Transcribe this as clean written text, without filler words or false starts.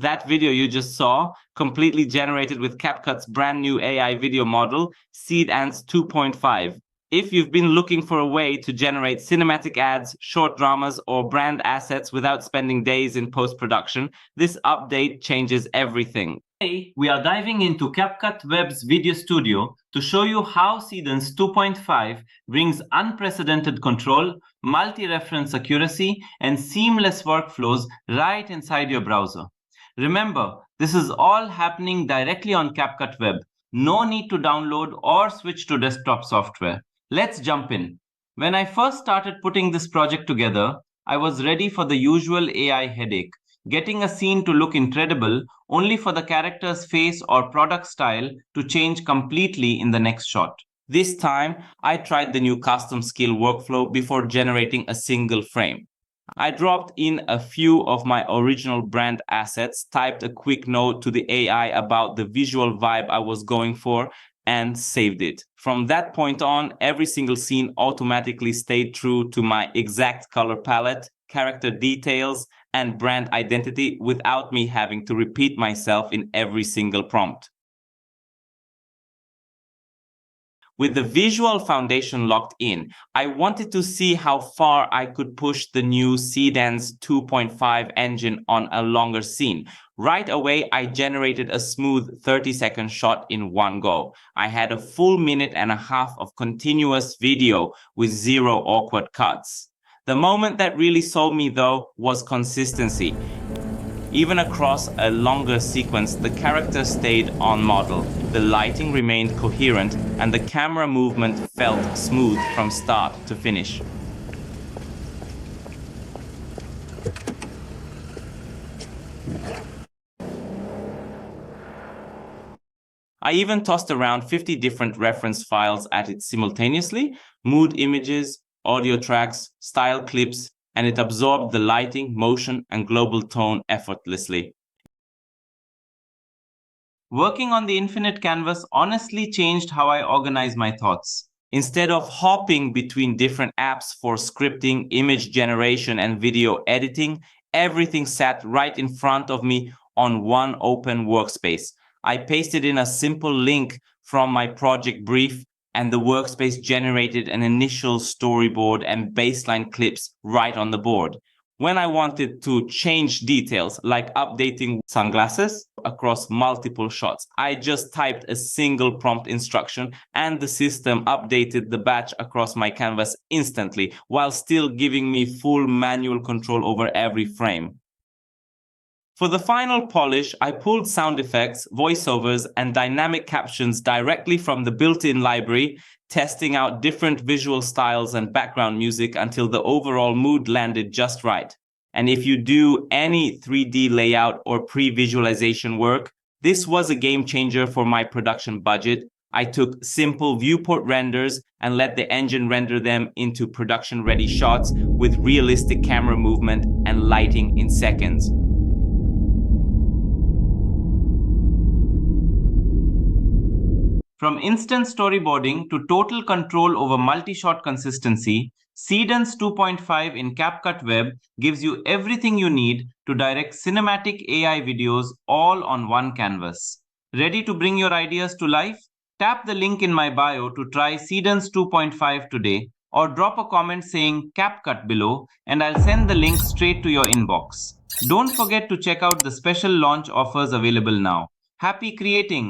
That video you just saw, completely generated with CapCut's brand new AI video model, Seedance 2.5. If you've been looking for a way to generate cinematic ads, short dramas, or brand assets without spending days in post-production, this update changes everything. Today, we are diving into CapCut Web's Video Studio to show you how Seedance 2.5 brings unprecedented control, multi-reference accuracy, and seamless workflows right inside your browser. Remember, this is all happening directly on CapCut Web. No need to download or switch to desktop software. Let's jump in. When I first started putting this project together, I was ready for the usual AI headache, getting a scene to look incredible only for the character's face or product style to change completely in the next shot. This time, I tried the new custom skill workflow before generating a single frame. I dropped in a few of my original brand assets, typed a quick note to the AI about the visual vibe I was going for, and saved it. From that point on, every single scene automatically stayed true to my exact color palette, character details, and brand identity without me having to repeat myself in every single prompt. With the visual foundation locked in, I wanted to see how far I could push the new Seedance 2.5 engine on a longer scene. Right away, I generated a smooth 30-second shot in one go. I had a full minute and a half of continuous video with zero awkward cuts. The moment that really sold me, though, was consistency. Even across a longer sequence, the character stayed on model, the lighting remained coherent, and the camera movement felt smooth from start to finish. I even tossed around 50 different reference files at it simultaneously, mood images, audio tracks, style clips, and it absorbed the lighting, motion, and global tone effortlessly. Working on the infinite canvas honestly changed how I organize my thoughts. Instead of hopping between different apps for scripting, image generation, and video editing, everything sat right in front of me on one open workspace. I pasted in a simple link from my project brief, and the workspace generated an initial storyboard and baseline clips right on the board. When I wanted to change details, like updating sunglasses across multiple shots, I just typed a single prompt instruction and the system updated the batch across my canvas instantly, while still giving me full manual control over every frame. For the final polish, I pulled sound effects, voiceovers, and dynamic captions directly from the built-in library, testing out different visual styles and background music until the overall mood landed just right. And if you do any 3D layout or pre-visualization work, this was a game changer for my production budget. I took simple viewport renders and let the engine render them into production-ready shots with realistic camera movement and lighting in seconds. From instant storyboarding to total control over multi-shot consistency, Seedance 2.5 in CapCut Web gives you everything you need to direct cinematic AI videos all on one canvas. Ready to bring your ideas to life? Tap the link in my bio to try Seedance 2.5 today, or drop a comment saying CapCut below and I'll send the link straight to your inbox. Don't forget to check out the special launch offers available now. Happy creating!